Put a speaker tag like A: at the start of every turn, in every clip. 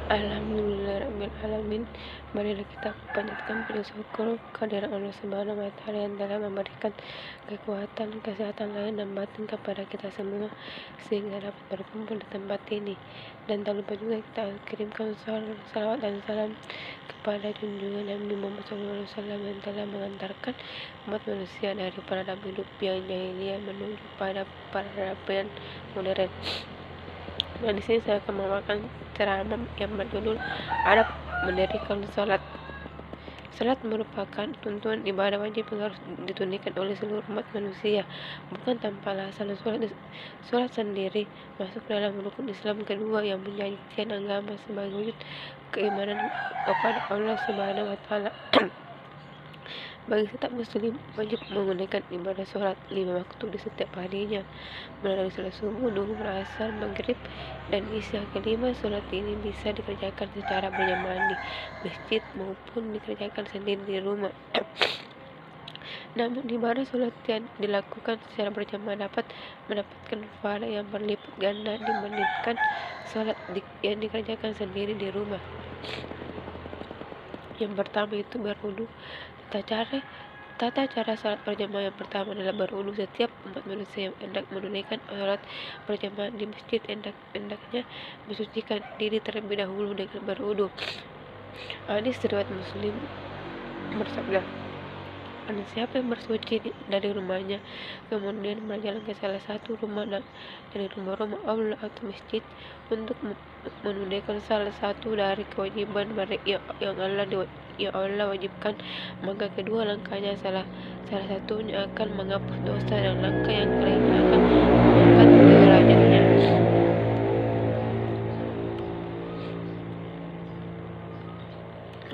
A: Alhamdulillahirrabbilalamin. Marilah kita panjatkan puji syukur kehadirat Allah Subhanahu wa Ta'ala yang telah memberikan kekuatan, kesehatan lahir dan batin kepada kita semua sehingga dapat berkumpul di tempat ini. Dan tak lupa juga kita kirimkan salawat dan salam kepada junjungan Nabi Muhammad SAW yang telah mengantarkan umat manusia dari peradaban hidup yang jahiliyah menuju pada peradaban modern. Nah, di sini saya akan membawakan ceramah yang berjudul Adab Mendirikan Salat. Salat merupakan tuntunan ibadah wajib yang harus ditunaikan oleh seluruh umat manusia, bukan tanpa alasan. Salat sendiri masuk dalam rukun Islam kedua yang menjadikan agama sebagai wujud keimanan kepada Allah Subhanahu wa Ta'ala. Bagi setiap muslim wajib menunaikan ibadah sholat 5 waktu di setiap harinya melalui sholat subuh, duhur, asar, maghrib, dan isya. Kelima sholat ini bisa dikerjakan secara berjamaah di masjid maupun dikerjakan sendiri di rumah. Namun ibadah sholat yang dilakukan secara berjamaah dapat mendapatkan pahala yang berlipat ganda dibandingkan sholat yang dikerjakan sendiri di rumah. Yang pertama itu berwudu. Tata cara salat berjamaah yang pertama adalah berwudu. Setiap umat manusia yang hendak menunaikan salat berjamaah di masjid hendaknya mensucikan diri terlebih dahulu dengan berwudu. Hadis riwayat Muslim bersabda, siapa yang bersuci dari rumahnya kemudian berjalan ke salah satu rumah dari rumah-rumah Allah atau masjid untuk menunaikan salah satu dari kewajiban yang Allah wajibkan, maka kedua langkahnya salah satunya akan menghapus dosa dan langkah yang lainnya akan mengangkat derajatnya.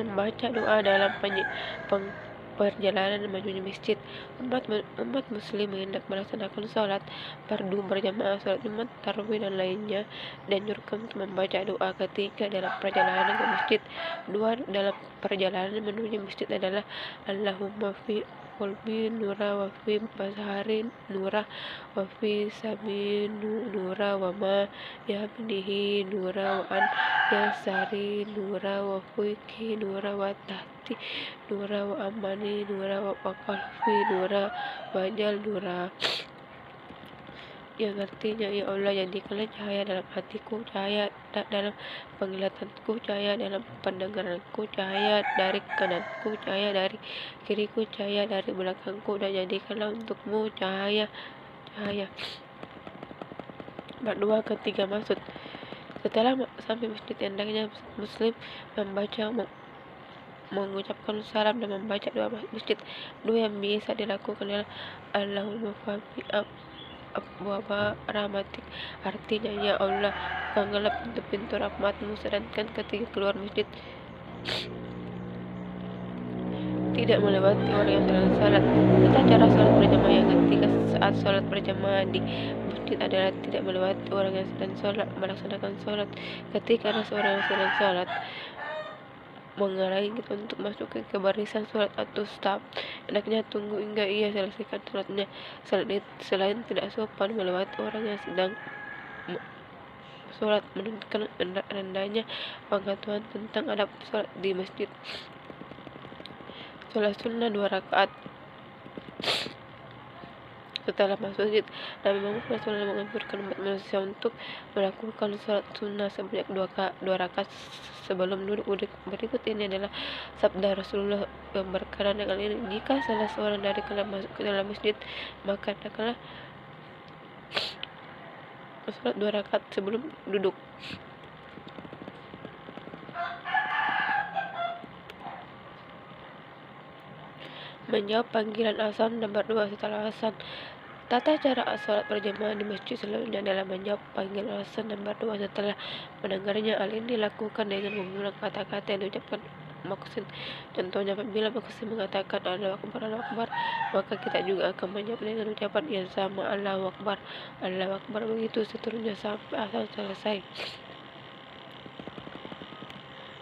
A: Membaca doa dalam perjalanan menuju masjid. Umat muslim hendak melaksanakan sholat fardu berjamaah, sholat Jumat, tarawih dan lainnya, dan dianjurkan untuk membaca doa ketiga dalam perjalanan ke masjid. Doa dalam perjalanan menuju masjid adalah Allahumma fi qalbi nura wa fi basari nura wa fi sami nura wa ma yabnihi nura wa an yasari nura wa fuiki nura wa tahti nura wa amani nura wa qalbi nura wajal nura, yang artinya, ya Allah, jadikanlah cahaya dalam hatiku, cahaya dalam penglihatanku, cahaya dalam pendengaranku, cahaya dari kananku, cahaya dari kiriku, cahaya dari belakangku, dan jadikanlah untukmu cahaya. Berdoa ketiga maksud. Setelah sampai masjid, hendaknya muslim mengucapkan salam dan membaca doa masjid. Doa yang biasa dilakukan adalah Allahumma fahmi abwaba rahmatik, artinya, ya Allah, bukankah pintu rahmatmu. Sedangkan ketika keluar masjid tidak melewati orang yang sedang salat. Tata cara salat berjamaah yang ketiga saat salat berjamaah di masjid adalah tidak melewati orang yang sedang salat. Melaksanakan salat ketika ada seorang yang sedang salat mengarahi kita untuk masuk ke barisan sholat atau staf. Hendaknya tunggu hingga ia selesaikan sholatnya. Selain tidak sopan melewati orang yang sedang sholat, menunjukkan rendahnya pengetahuan tentang adab sholat di masjid. Sholat sunnah 2 rakaat. Setelah masuk masjid, Nabi Muhammad SAW menganjurkan umat manusia untuk melakukan sholat sunnah sebanyak 2 rakaat sebelum duduk. Berikut ini adalah sabda Rasulullah yang berkaitan dengan ini. Jika salah seorang dari kalian masuk ke dalam masjid, maka hendaklah sholat 2 rakaat sebelum duduk. Menjawab panggilan azan dan berdoa setelah azan. Tata cara sholat berjamaah di masjid selanjutnya adalah menjawab panggilan azan dan berdoa setelah mendengarnya. Hal ini dilakukan dengan mengulang kata-kata yang diucapkan maksud. Contohnya, apabila maksud mengatakan Allahu Akbar, maka kita juga akan menjawab dengan ucapan yang sama, Allahu Akbar. Begitu seterusnya sampai azan selesai.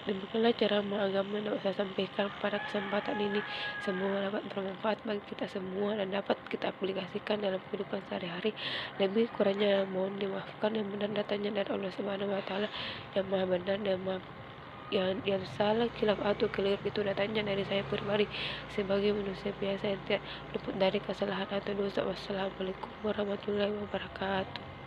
A: Demikianlah ceramah agama yang dapat saya sampaikan pada kesempatan ini. Semoga dapat bermanfaat bagi kita semua dan dapat kita aplikasikan dalam kehidupan sehari-hari. Lebih kurangnya mohon dimaafkan, yang benar datangnya dari Allah Subhanahu wa Ta'ala yang Maha Benar dan Maha yang salah, kilaf atau keliru itu datangnya dari saya pribadi sebagai manusia biasa yang tidak luput dari kesalahan atau dosa. Wassalamualaikum warahmatullahi wabarakatuh.